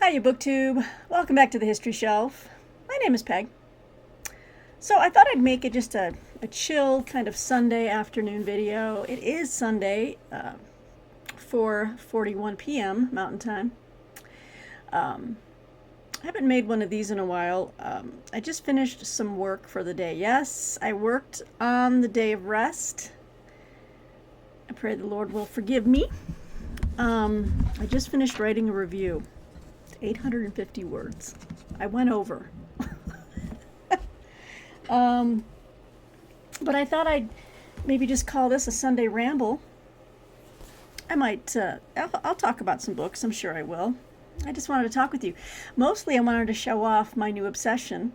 Hiya, BookTube. Welcome back to the History Shelf. My name is Peg. So I thought I'd make it just a chill kind of Sunday afternoon video. It is Sunday, 4:41 p.m. Mountain Time. I haven't made one of these in a while. I just finished some work for the day. Yes, I worked on the day of rest. I pray the Lord will forgive me. I just finished writing a review. 850 words. I went over. But I thought I'd maybe just call this a Sunday Ramble. I might, I'll talk about some books. I'm sure I will. I just wanted to talk with you. Mostly I wanted to show off my new obsession,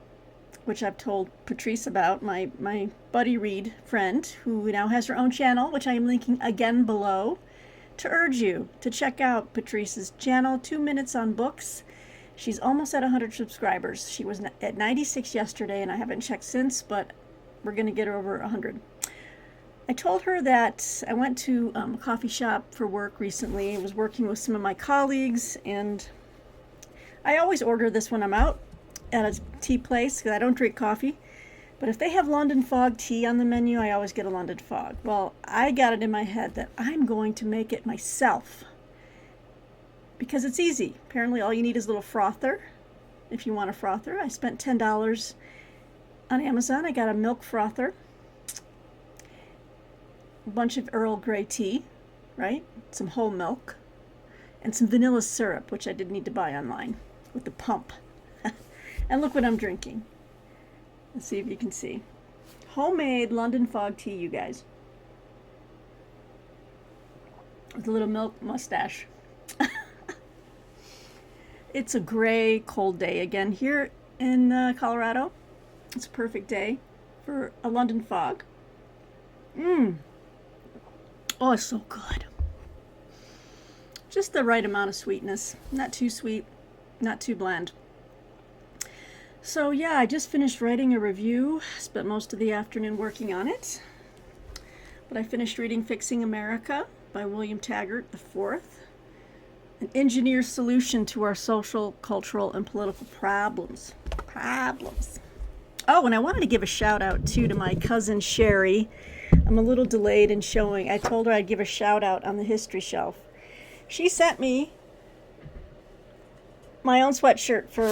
which I've told Patrice about, my buddy Reed friend, who now has her own channel, which I am linking again below, to urge you to check out Patrice's channel, 2 Minutes on Books. She's almost at 100 subscribers. She was at 96 yesterday, and I haven't checked since, but we're going to get her over 100. I told her that I went to a coffee shop for work recently. I was working with some of my colleagues, and I always order this when I'm out at a tea place because I don't drink coffee. But if they have London Fog tea on the menu, I always get a London Fog. Well, I got it in my head that I'm going to make it myself because it's easy. Apparently all you need is a little frother if you want a frother. I spent $10 on Amazon. I got a milk frother, a bunch of Earl Grey tea, right? Some whole milk, and some vanilla syrup, which I did need to buy online with the pump. And look what I'm drinking. Let's see if you can see. Homemade London Fog tea, you guys. With a little milk mustache. It's a gray, cold day again here in Colorado. It's a perfect day for a London Fog. Oh, it's so good. Just the right amount of sweetness. Not too sweet, not too bland. So yeah, I just finished writing a review. Spent most of the afternoon working on it. But I finished reading Fixing America by William Taggart IV. An engineer's solution to our social, cultural, and political problems. Oh, and I wanted to give a shout out too to my cousin Sherry. I'm a little delayed in showing. I told her I'd give a shout out on the History Shelf. She sent me my own sweatshirt for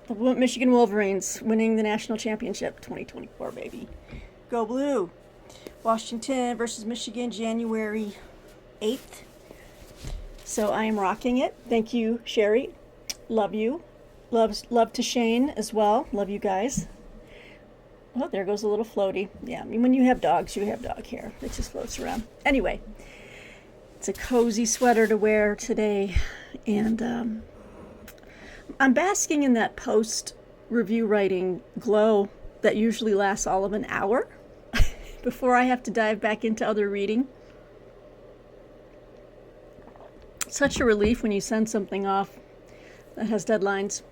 the Michigan Wolverines winning the national championship 2024, baby. Go Blue. Washington versus Michigan, January 8th. So I am rocking it. Thank you, Sherry. Love you. Love to Shane as well. Love you guys. Oh, there goes a little floaty. Yeah, I mean, when you have dogs, you have dog hair. It just floats around. Anyway, it's a cozy sweater to wear today. And I'm basking in that post-review writing glow that usually lasts all of an hour before I have to dive back into other reading. Such a relief when you send something off that has deadlines.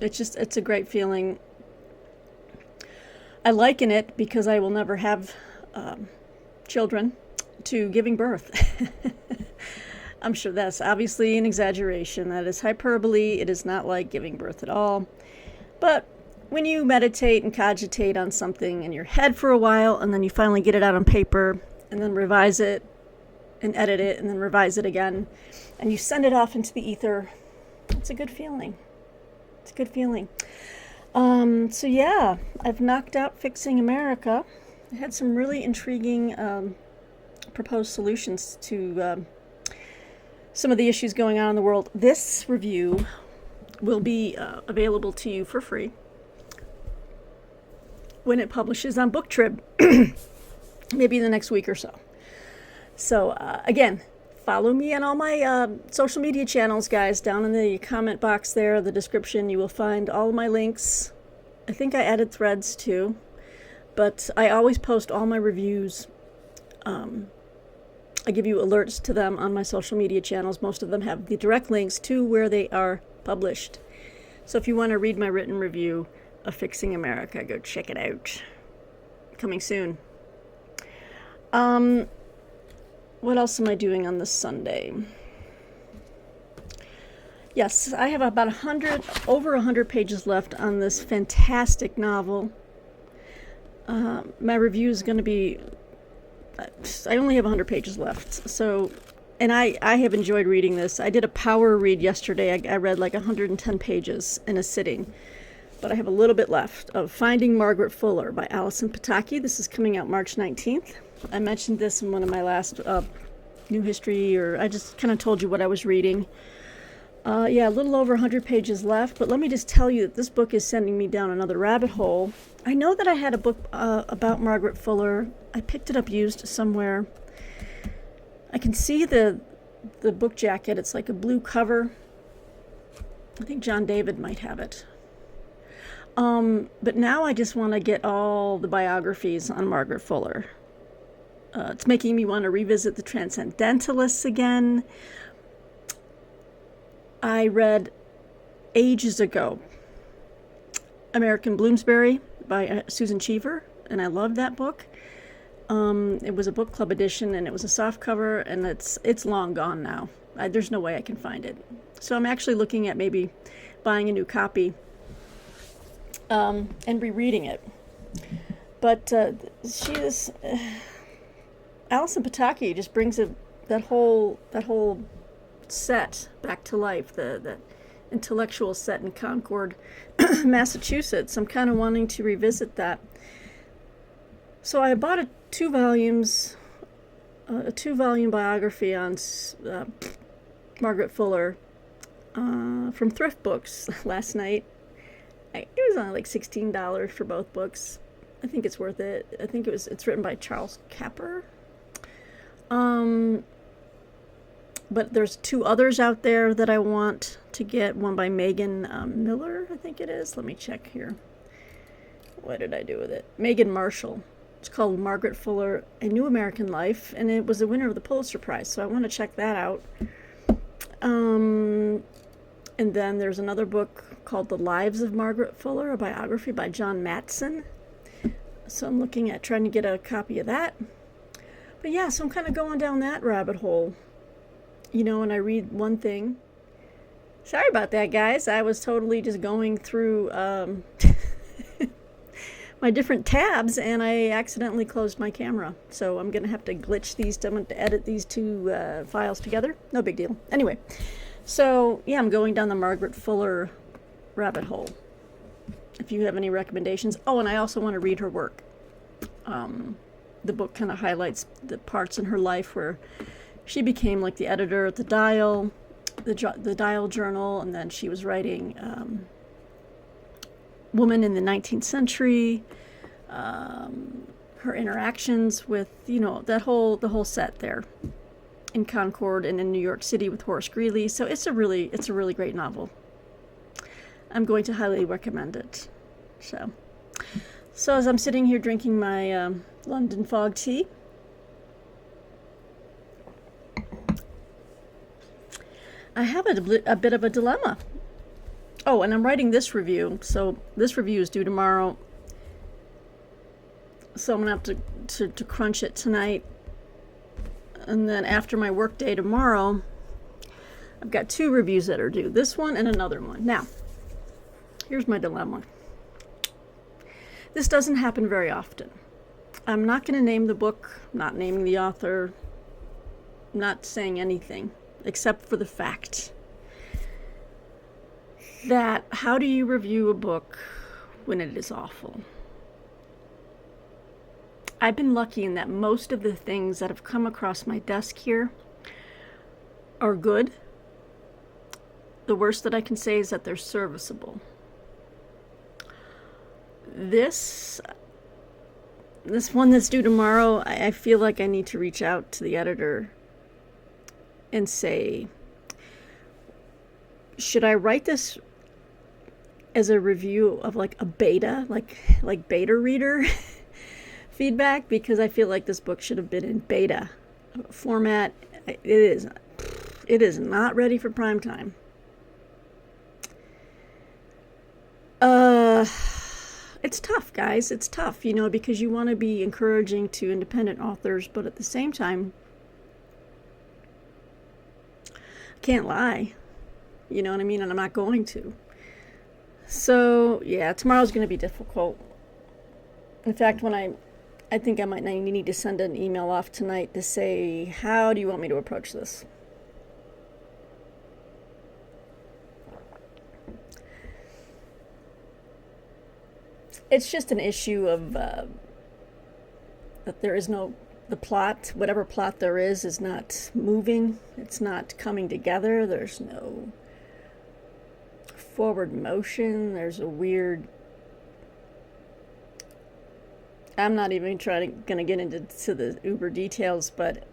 It's a great feeling. I liken it, because I will never have children, to giving birth. I'm sure that's obviously an exaggeration. That is hyperbole. It is not like giving birth at all. But when you meditate and cogitate on something in your head for a while, and then you finally get it out on paper, and then revise it, and edit it, and then revise it again, and you send it off into the ether, it's a good feeling. It's a good feeling. So yeah, I've knocked out Fixing America. I had some really intriguing proposed solutions to some of the issues going on in the world. This review will be available to you for free when it publishes on BookTrib, maybe in the next week or so. So again, follow me on all my social media channels, guys. Down in the comment box there, the description, you will find all of my links. I think I added threads too, but I always post all my reviews. I give you alerts to them on my social media channels. Most of them have the direct links to where they are published. So if you want to read my written review of Fixing America, go check it out. Coming soon. What else am I doing on this Sunday? Yes, I have about over 100 pages left on this fantastic novel. My review is going to be, I only have 100 pages left, so, and I have enjoyed reading this. I did a power read yesterday. I read like 110 pages in a sitting, but I have a little bit left of Finding Margaret Fuller by Alison Pataki. This is coming out March 19th. I mentioned this in one of my last New History, or I just kind of told you what I was reading. Yeah, a little over 100 pages left, but let me just tell you that this book is sending me down another rabbit hole. I know that I had a book about Margaret Fuller. I picked it up used somewhere. I can see the book jacket. It's like a blue cover. I think John David might have it. But now I just want to get all the biographies on Margaret Fuller. It's making me want to revisit the Transcendentalists again. I read ages ago American Bloomsbury by Susan Cheever, and I loved that book. It was a book club edition, and it was a soft cover, and it's long gone now. There's no way I can find it. So I'm actually looking at maybe buying a new copy and rereading it. But she is Alison Pataki just brings that whole set back to life, the intellectual set in Concord, Massachusetts. I'm kind of wanting to revisit that. So I bought a two-volume biography on Margaret Fuller from Thrift Books last night. It was only like $16 for both books. I think it's worth it. I think it's written by Charles Capper. But there's two others out there that I want to get. One by Megan Miller, I think it is. Let me check here. What did I do with it? Megan Marshall. It's called Margaret Fuller, A New American Life, and it was the winner of the Pulitzer Prize, so I want to check that out. And then there's another book called The Lives of Margaret Fuller, a biography by John Matson. So I'm looking at trying to get a copy of that. But yeah, so I'm kind of going down that rabbit hole. You know, when I read one thing. Sorry about that, guys. I was totally just going through my different tabs, and I accidentally closed my camera. So I'm going to have to glitch these to edit these two files together. No big deal. Anyway, so yeah, I'm going down the Margaret Fuller rabbit hole. If you have any recommendations. Oh, and I also want to read her work. The book kind of highlights the parts in her life where she became like the editor at the Dial, the Dial Journal, and then she was writing Woman in the 19th Century, her interactions with, you know, the whole set there in Concord and in New York City with Horace Greeley. So it's a really great novel. I'm going to highly recommend it. So as I'm sitting here drinking my London Fog tea, I have a bit of a dilemma. Oh, and I'm writing this review, so this review is due tomorrow. So I'm going to have to crunch it tonight. And then after my work day tomorrow, I've got two reviews that are due. This one and another one. Now, here's my dilemma. This doesn't happen very often. I'm not going to name the book, not naming the author, not saying anything, except for the fact that how do you review a book when it is awful? I've been lucky in that most of the things that have come across my desk here are good. The worst that I can say is that they're serviceable. This one that's due tomorrow, I feel like I need to reach out to the editor and say, should I write this as a review of like a beta, like beta reader feedback? Because I feel like this book should have been in beta format. It is not ready for prime time. It's tough, guys. It's tough, you know, because you want to be encouraging to independent authors, but at the same time, can't lie. You know what I mean? And I'm not going to. So, yeah, tomorrow's going to be difficult. In fact, I think I might need to send an email off tonight to say, how do you want me to approach this? It's just an issue of that there is no, the plot, whatever plot there is not moving. It's not coming together. There's no forward motion. There's a weird, I'm not even going to get into the uber details, but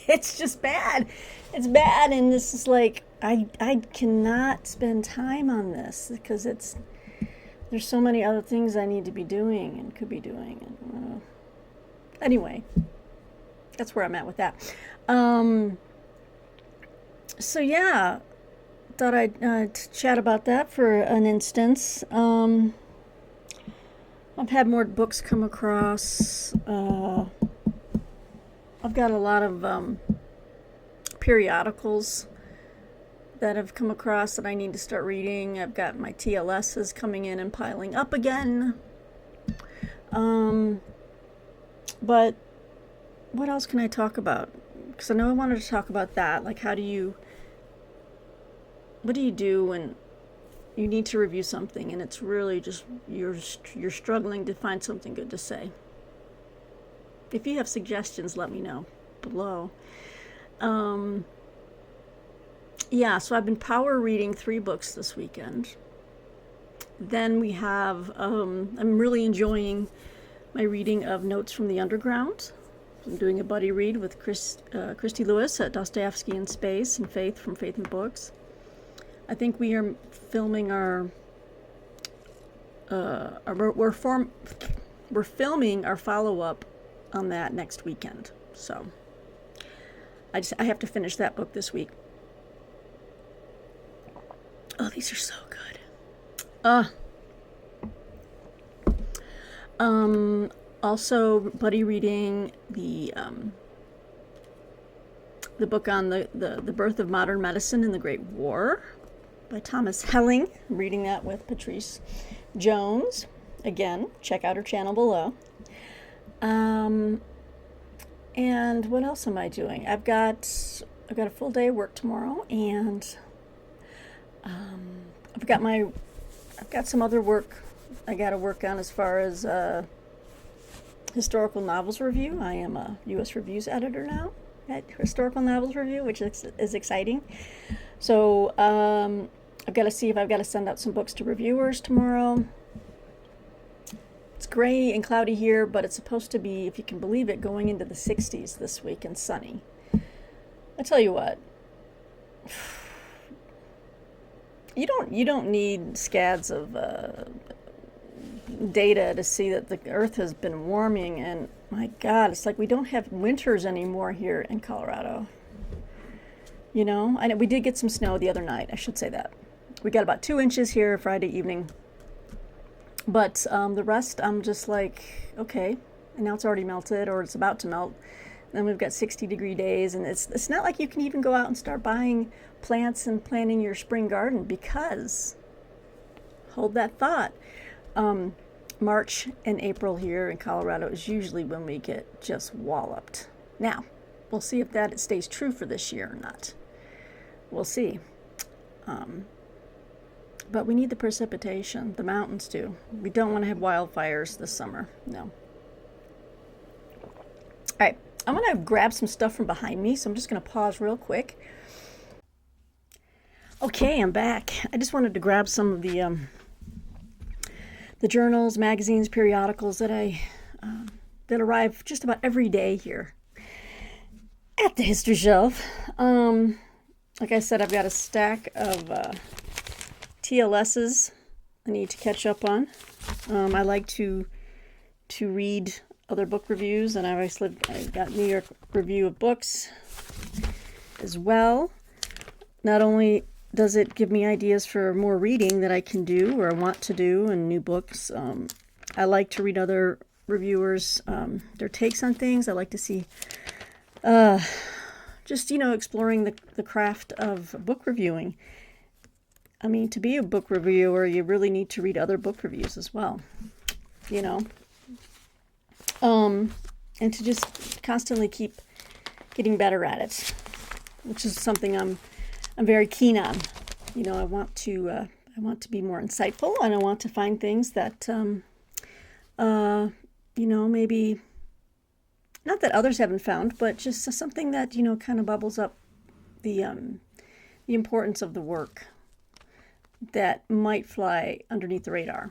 it's just bad. It's bad, and this is like, I cannot spend time on this because there's so many other things I need to be doing and could be doing. And, anyway, that's where I'm at with that. So yeah, thought I'd chat about that for an instance. I've had more books come across. I've got a lot of periodicals that have come across that I need to start reading. I've got my TLSs coming in and piling up again. But what else can I talk about? Because I know I wanted to talk about that. Like, what do you do when you need to review something and it's really just, you're struggling to find something good to say? If you have suggestions, let me know below. Yeah, so I've been power reading 3 books this weekend. Then we have, I'm really enjoying my reading of Notes from the Underground. I'm doing a buddy read with Christy Lewis at Dostoevsky in Space and Faith from Faith and Books. I think we are filming we're filming our follow-up on that next weekend. So I have to finish that book this week. Oh, these are so good. Also buddy reading the book on the birth of modern medicine in the Great War by Thomas Helling. I'm reading that with Patrice Jones. Again, check out her channel below. And what else am I doing? I've got a full day of work tomorrow, and I've got some other work I got to work on as far as historical novels review. I am a U.S. Reviews editor now at Historical Novels Review, which is exciting. So I've got to see if I've got to send out some books to reviewers tomorrow. It's gray and cloudy here, but it's supposed to be, if you can believe it, going into the 60s this week and sunny. I tell you what, you don't need scads of data to see that the earth has been warming, and my God, it's like we don't have winters anymore here in Colorado. You know, I know we did get some snow the other night. I should say that. We got about 2 inches here Friday evening. But the rest, I'm just like, okay. And now it's already melted, or it's about to melt. And then we've got 60-degree days, and it's not like you can even go out and start buying plants and planting your spring garden, because, hold that thought, March and April here in Colorado is usually when we get just walloped. Now, we'll see if that stays true for this year or not. We'll see. But we need the precipitation. The mountains do. We don't want to have wildfires this summer. No. All right. I'm going to grab some stuff from behind me, so I'm just going to pause real quick. Okay, I'm back. I just wanted to grab some of the journals, magazines, periodicals that that arrive just about every day here at the History Shelf. Like I said, I've got a stack of TLSs I need to catch up on. I like to read other book reviews, and I've got New York Review of Books as well. Not only does it give me ideas for more reading that I can do or want to do, and new books, I like to read other reviewers, their takes on things. I like to see just, exploring the craft of book reviewing. I mean, to be a book reviewer, you really need to read other book reviews as well, and to just constantly keep getting better at it, which is something I'm very keen on. I want to be more insightful, and I want to find things that maybe not that others haven't found, but just something that kind of bubbles up the importance of the work that might fly underneath the radar.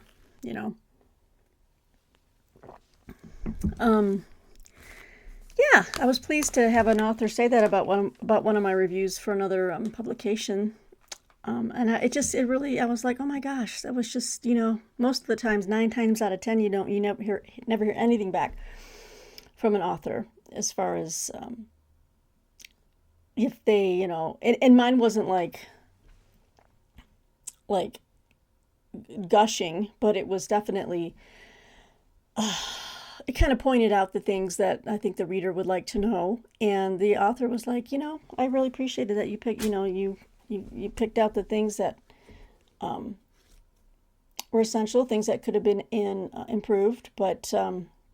Yeah, I was pleased to have an author say that about one of my reviews for another publication. And I was like, oh my gosh, that was just, most of the times, 9 times out of 10, you never hear anything back from an author as far as if they, and mine wasn't like gushing, but it was definitely, it kind of pointed out the things that I think the reader would like to know. And the author was like, I really appreciated that you picked, you picked out the things that were essential, things that could have been improved. But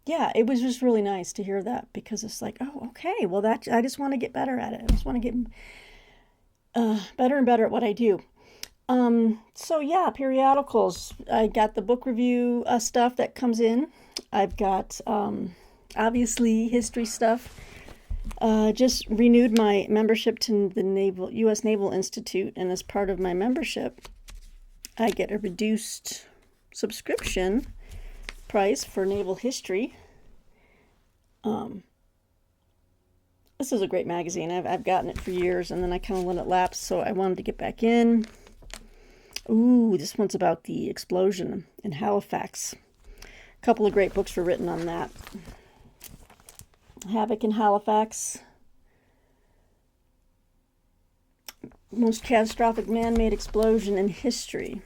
yeah, it was just really nice to hear that, because it's like, oh, okay, well, I just want to get better at it. I just want to get better and better at what I do. So yeah, periodicals. I got the book review stuff that comes in. I've got obviously history stuff. Just renewed my membership to the U.S. Naval Institute, and as part of my membership, I get a reduced subscription price for naval history. This is a great magazine. I've gotten it for years, and then I kind of let it lapse, so I wanted to get back in. Ooh, this one's about the explosion in Halifax. A couple of great books were written on that. Havoc in Halifax. Most catastrophic man-made explosion in history.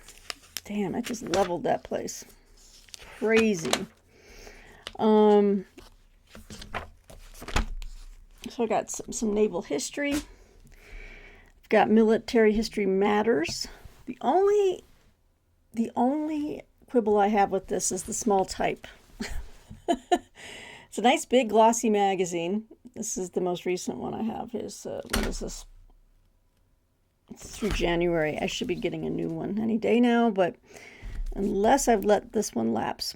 Damn, I just leveled that place. Crazy. So I got some naval history. I've got military history matters. The only quibble I have with this is the small type. It's a nice big glossy magazine. This is the most recent one I have. What is this? It's through January. I should be getting a new one any day now, but unless I've let this one lapse.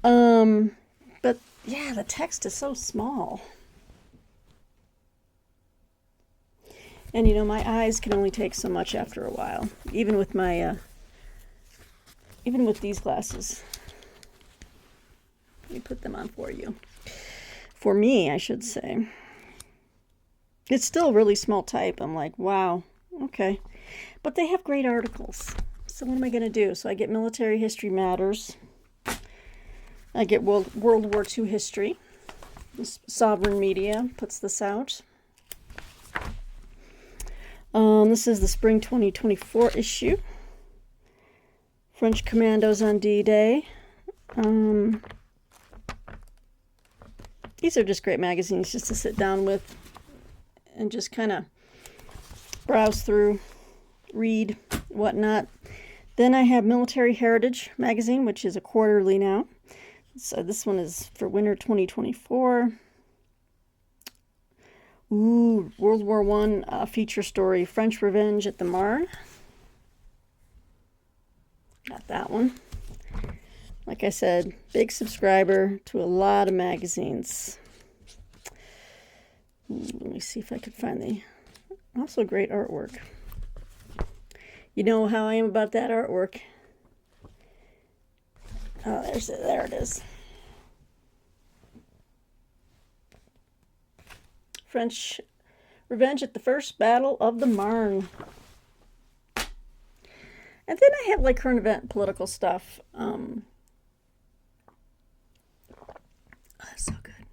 But yeah, the text is so small. And my eyes can only take so much after a while, even with these glasses. Let me put them on for you. For me, I should say. It's still really small type. I'm like, wow, okay. But they have great articles. So what am I going to do? So I get Military History Matters. I get World War II History. Sovereign Media puts this out. This is the spring 2024 issue. French Commandos on D-Day. These are just great magazines just to sit down with and just kind of browse through, read, whatnot. Then I have Military Heritage magazine, which is a quarterly now. So this one is for winter 2024. Ooh, World War I feature story, French Revenge at the Marne. Got that one. Like I said, big subscriber to a lot of magazines. Ooh, let me see if I could find the... Also great artwork. You know how I am about that artwork. Oh, there it is. French Revenge at the First Battle of the Marne. And then I have like current event political stuff. So good.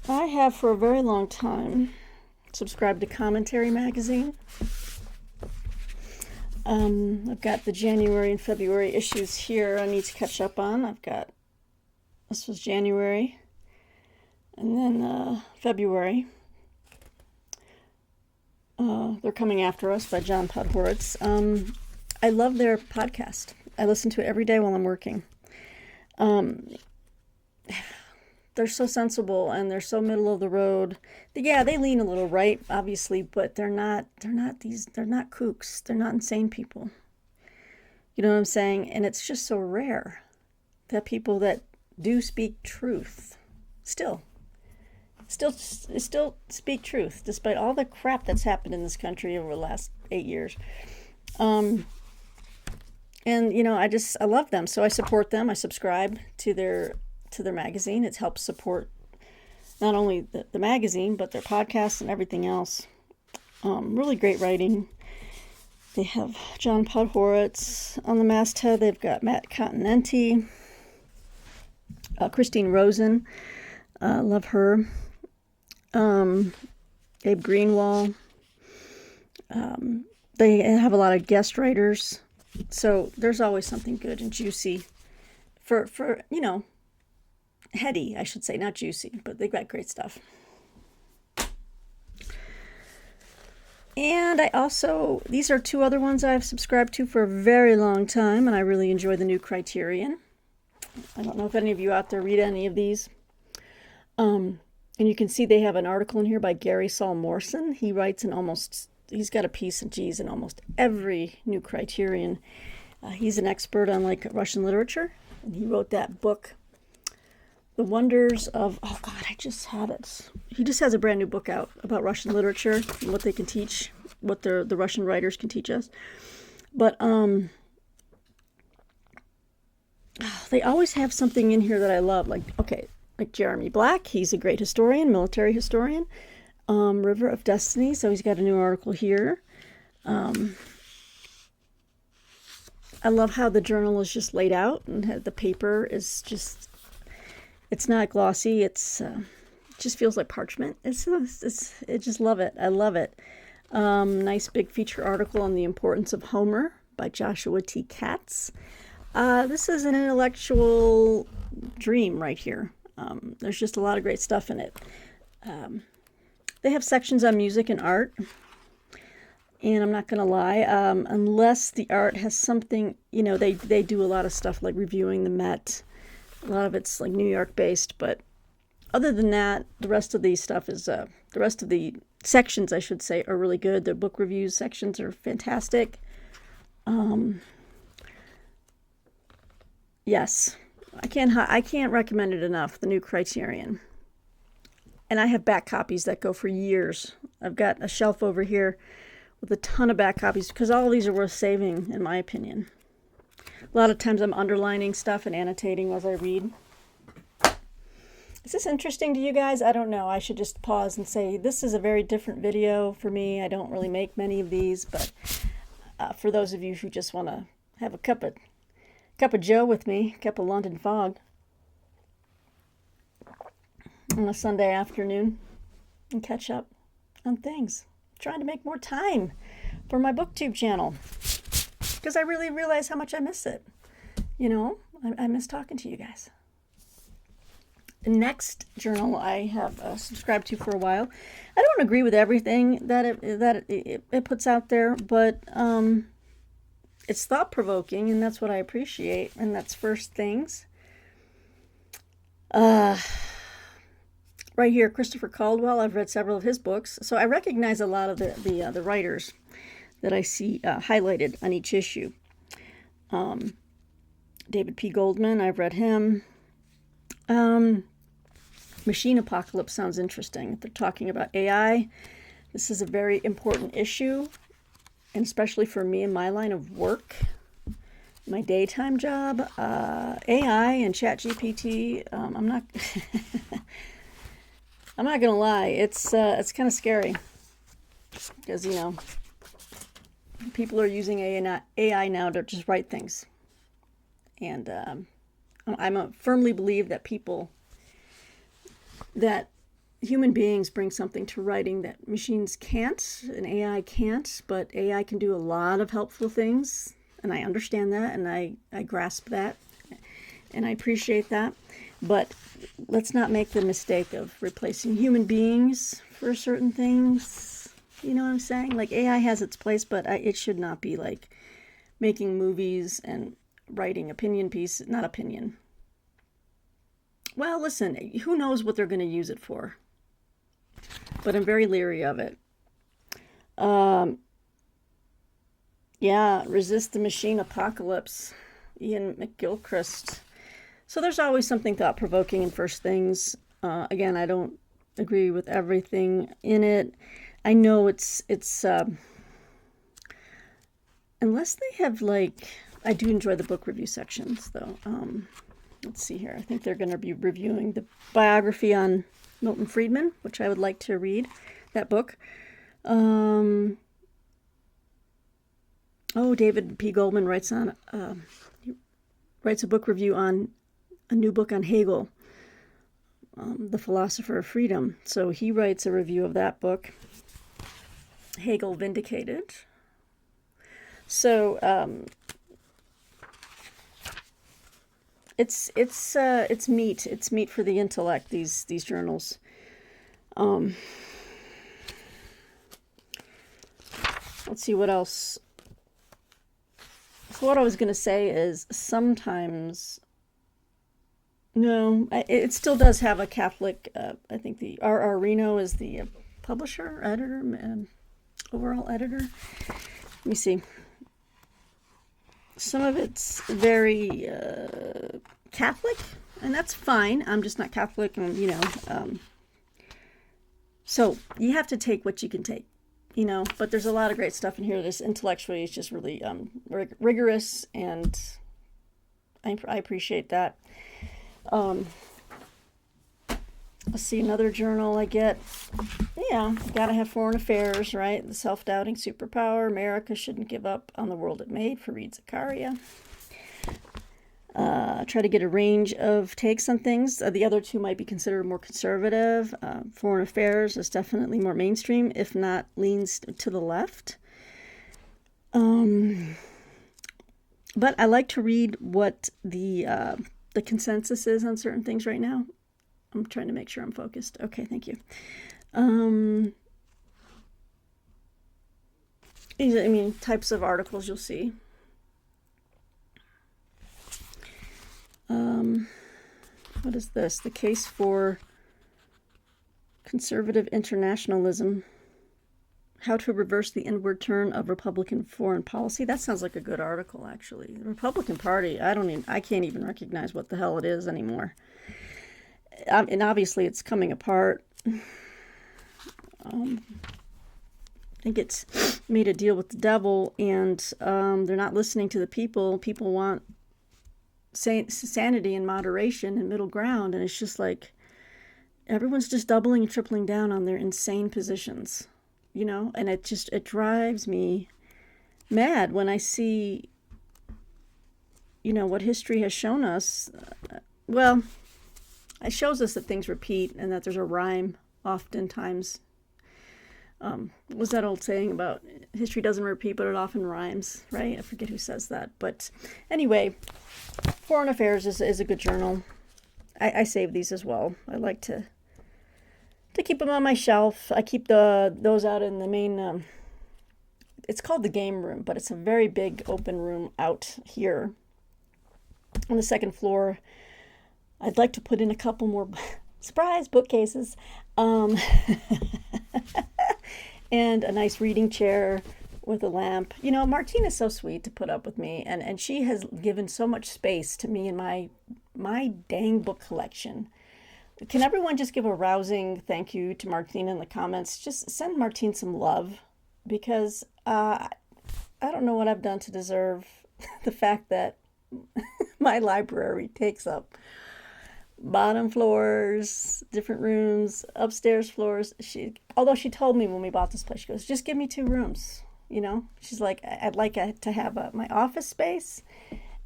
I have for a very long time subscribed to Commentary magazine. I've got the January and February issues here I need to catch up on. This was January. And then February, They're Coming After Us by John Podhoretz. I love their podcast. I listen to it every day while I'm working. They're so sensible and they're so middle of the road. Yeah, they lean a little right, obviously, but they're not kooks. They're not insane people. You know what I'm saying? And it's just so rare that people that do speak truth still speak truth despite all the crap that's happened in this country over the last 8 years. And I love them, so I support them. I subscribe to their magazine. It helps support not only the magazine but their podcasts and everything else. Really great writing. They have John Podhoretz on the masthead. They've got Matt Continenti, Christine Rosen, love her. Abe Greenwald. They have a lot of guest writers, so there's always something good and juicy for heady, I should say, not juicy, but they've got great stuff. And these are two other ones I've subscribed to for a very long time, and I really enjoy the New Criterion. I don't know if any of you out there read any of these. And you can see they have an article in here by Gary Saul Morrison. He writes he's got a piece in almost every New Criterion. He's an expert on Russian literature, and he wrote that book, The Wonders of, oh God, I just had it. He just has a brand new book out about Russian literature and what they can teach, what the Russian writers can teach us. But they always have something in here that I love. Like Jeremy Black, he's a great historian, military historian. River of Destiny, so he's got a new article here. I love how the journal is just laid out, and the paper is just, it's not glossy, it just feels like parchment. I just love it. I love it. Nice big feature article on the importance of Homer by Joshua T. Katz. This is an intellectual dream right here. There's just a lot of great stuff in it. They have sections on music and art. And I'm not going to lie, unless the art has something, they do a lot of stuff like reviewing the Met. A lot of it's like New York based, but other than that, the rest of the sections, I should say, are really good. The book reviews sections are fantastic. Yes, I can't recommend it enough, the New Criterion. And I have back copies that go for years. I've got a shelf over here with a ton of back copies because all of these are worth saving, in my opinion. A lot of times I'm underlining stuff and annotating as I read. Is this interesting to you guys? I don't know. I should just pause and say this is a very different video for me. I don't really make many of these, but for those of you who just want to have a cup of Joe with me, a cup of London Fog on a Sunday afternoon and catch up on things. Trying to make more time for my booktube channel because I really realize how much I miss it. I miss talking to you guys. The next journal I have subscribed to for a while. I don't agree with everything that it puts out there, but it's thought-provoking, and that's what I appreciate, and that's First Things. Right here, Christopher Caldwell. I've read several of his books, so I recognize a lot of the writers that I see highlighted on each issue. David P. Goldman, I've read him. Machine Apocalypse sounds interesting. They're talking about AI. This is a very important issue, and especially for me in my line of work, my daytime job. AI and ChatGPT. I'm not gonna lie. It's kind of scary because people are using AI now to just write things, and I firmly believe that human beings bring something to writing that machines can't and AI can't, but AI can do a lot of helpful things, and I understand that, and I grasp that, and I appreciate that. But let's not make the mistake of replacing human beings for certain things. You know what I'm saying? Like, AI has its place, but it should not be like making movies and writing opinion pieces. Not opinion. Well, listen, who knows what they're going to use it for? But I'm very leery of it. Yeah, Resist the Machine Apocalypse, Ian McGilchrist. So there's always something thought-provoking in First Things. Again, I don't agree with everything in it. I know it's unless they have, like, I do enjoy the book review sections, though. Let's see here. I think they're going to be reviewing the biography on Milton Friedman, which I would like to read, that book. David P. Goldman writes a book review on a new book on Hegel, The Philosopher of Freedom. So he writes a review of that book, Hegel Vindicated. So it's meat. It's meat for the intellect, these journals. Let's see what else. So what I was going to say is sometimes, no, it still does have a Catholic, I think the R.R. Reno is the publisher, editor, overall editor. Let me see. Some of it's very Catholic, and that's fine. I'm just not Catholic, and so you have to take what you can take, but there's a lot of great stuff in here. This intellectually is just really rigorous, and I appreciate that. Let's see, another journal I get. Yeah, gotta have foreign affairs, right? The self-doubting superpower. America shouldn't give up on the world it made, for Reed Zakaria. Try to get a range of takes on things. The other two might be considered more conservative. Foreign affairs is definitely more mainstream, if not leans to the left. But I like to read what the consensus is on certain things right now. I'm trying to make sure I'm focused. Okay, thank you. Types of articles you'll see. What is this? The case for conservative internationalism. How to reverse the inward turn of Republican foreign policy. That sounds like a good article, actually. The Republican Party, I can't even recognize what the hell it is anymore. And obviously it's coming apart. I think it's made a deal with the devil, and they're not listening to the people. People want sanity and moderation and middle ground, and it's just like everyone's just doubling and tripling down on their insane positions, and it drives me mad when I see, what history has shown us. It shows us that things repeat and that there's a rhyme oftentimes. What was that old saying about history doesn't repeat, but it often rhymes, right? I forget who says that. But anyway, Foreign Affairs is a good journal. I save these as well. I like to keep them on my shelf. I keep those out in the main, it's called the game room, but it's a very big open room out here on the second floor. I'd like to put in a couple more surprise bookcases, and a nice reading chair with a lamp. Martina's so sweet to put up with me, and she has given so much space to me in my dang book collection. Can everyone just give a rousing thank you to Martina in the comments? Just send Martine some love, because I don't know what I've done to deserve the fact that my library takes up bottom floors, different rooms, upstairs floors. Although she told me when we bought this place, she goes, just give me 2 rooms. She's like, I'd like to have my office space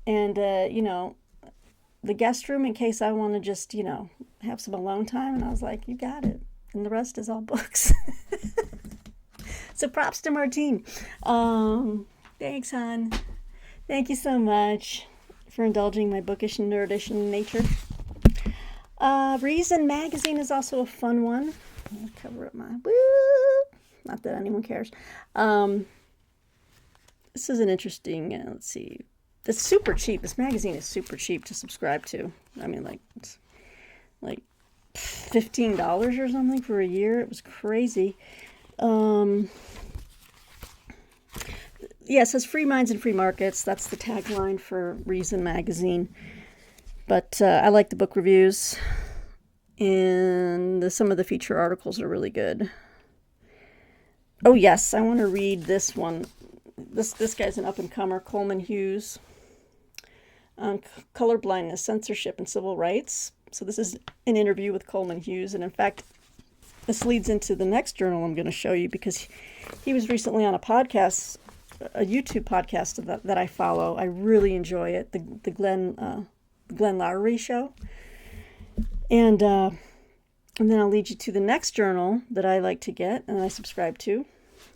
and, the guest room in case I want to just, have some alone time. And I was like, you got it. And the rest is all books. So props to Martine. Thanks, hon. Thank you so much for indulging my bookish and nerdish nature. Reason magazine is also a fun one. I'll cover up my woo. Not that anyone cares. This is an interesting. Let's see. It's super cheap. This magazine is super cheap to subscribe to. I mean, it's like $15 or something for a year. It was crazy. Yeah, it says free minds and free markets. That's the tagline for Reason magazine. But I like the book reviews, and some of the feature articles are really good. Oh yes, I want to read this one. This guy's an up-and-comer, Coleman Hughes, on color blindness, censorship, and civil rights. So this is an interview with Coleman Hughes, and in fact, this leads into the next journal I'm going to show you, because he was recently on a podcast, a YouTube podcast that I follow. I really enjoy it, the Glenn Loury show. And then I'll lead you to the next journal that I like to get and I subscribe to,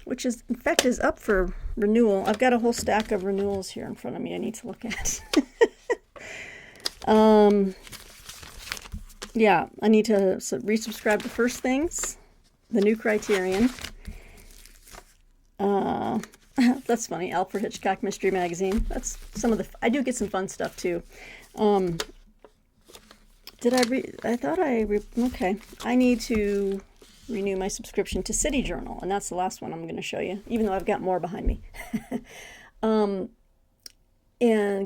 which is, in fact, is up for renewal. I've got a whole stack of renewals here in front of me I need to look at. Yeah, I need to resubscribe to First Things, The New Criterion. That's funny. Alfred Hitchcock Mystery Magazine. That's some of the. I do get some fun stuff too. Did I read? I thought okay. I need to renew my subscription to City Journal, and that's the last one I'm going to show you, even though I've got more behind me. And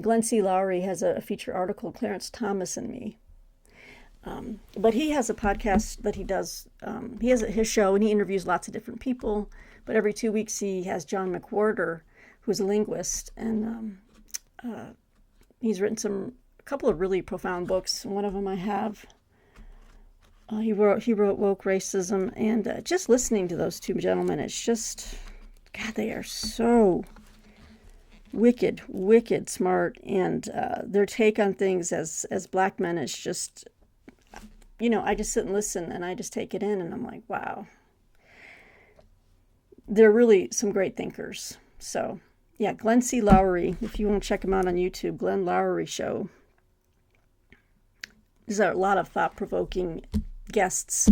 Glenn C. Loury has a feature article, Clarence Thomas and Me. But he has a podcast that he does. He has his show, and he interviews lots of different people. But every 2 weeks, he has John McWhorter, who's a linguist, and he's written a couple of really profound books. One of them I have. He wrote Woke Racism, and just listening to those two gentlemen, it's just, God, they are so wicked smart, and their take on things as black men is just, I just sit and listen, and I just take it in, and I'm like, wow. They're really some great thinkers. So, yeah, Glenn C. Loury, if you want to check him out on YouTube, Glenn Loury Show. These are a lot of thought-provoking guests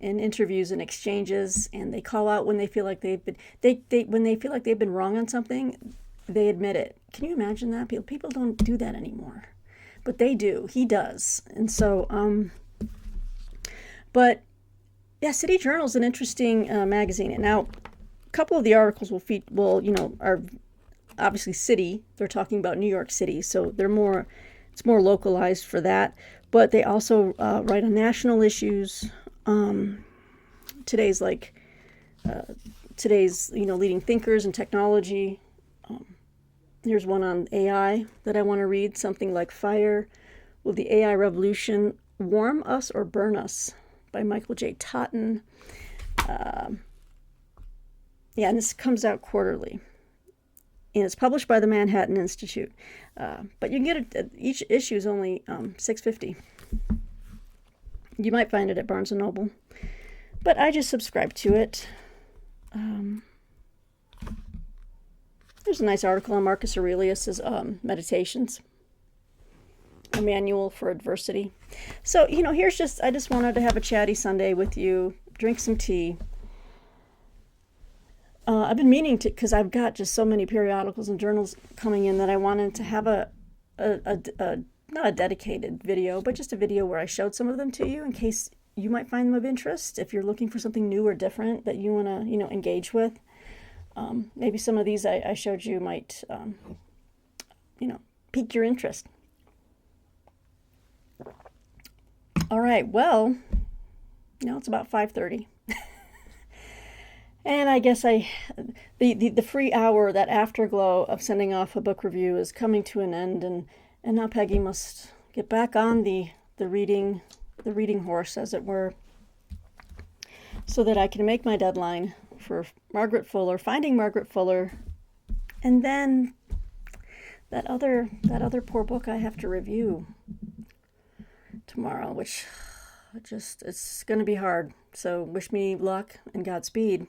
and interviews and exchanges, and they call out when they feel like they've been when they feel like they've been wrong on something, they admit it. Can you imagine that? People don't do that anymore, but they do. He does, and so but yeah, City Journal is an interesting magazine, and now a couple of the articles are obviously city. They're talking about New York City, so it's more localized for that. But they also write on national issues. Today's leading thinkers in technology. Here's one on AI that I want to read. Something like Fire. Will the AI revolution warm us or burn us? By Michael J. Totten. And this comes out quarterly. And it's published by the Manhattan Institute. But you can get it, each issue is only $6.50. You might find it at Barnes & Noble. But I just subscribe to it. There's a nice article on Marcus Aurelius' Meditations. A manual for adversity. So, I just wanted to have a chatty Sunday with you, drink some tea. I've been meaning to, because I've got just so many periodicals and journals coming in that I wanted to have not a dedicated video, but just a video where I showed some of them to you in case you might find them of interest. If you're looking for something new or different that you want to, engage with, maybe some of these I showed you might, pique your interest. All right, well, it's about 5:30. And I guess the free hour, that afterglow of sending off a book review is coming to an end, and now Peggy must get back on the reading horse, as it were, so that I can make my deadline for finding Margaret Fuller, and then that other poor book I have to review tomorrow, which it's going to be hard. So wish me luck and Godspeed.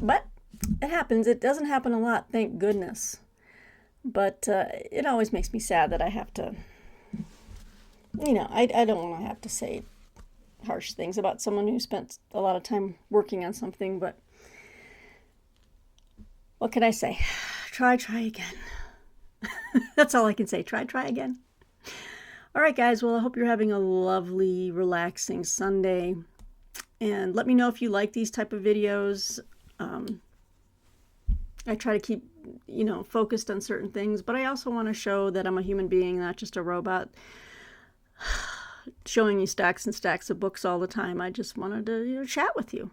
But it happens. It doesn't happen a lot, thank goodness. But it always makes me sad that I have to I don't want to have to say harsh things about someone who spent a lot of time working on something, but what can I say? Try again. That's all I can say. Try again. All right, guys. Well, I hope you're having a lovely, relaxing Sunday. And let me know if you like these type of videos. I try to keep, focused on certain things, but I also want to show that I'm a human being, not just a robot, showing you stacks and stacks of books all the time. I just wanted to, chat with you,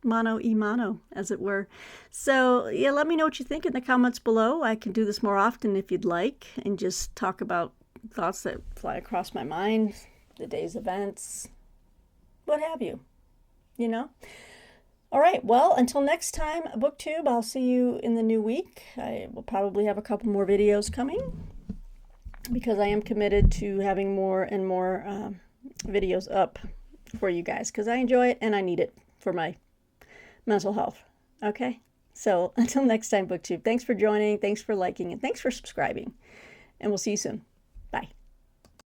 mano y mano, as it were. So, yeah, let me know what you think in the comments below. I can do this more often if you'd like, and just talk about thoughts that fly across my mind, the day's events, what have you, All right, well, until next time, BookTube, I'll see you in the new week. I will probably have a couple more videos coming because I am committed to having more and more videos up for you guys because I enjoy it and I need it for my mental health. Okay? So until next time, BookTube, thanks for joining, thanks for liking, and thanks for subscribing. And we'll see you soon. Bye.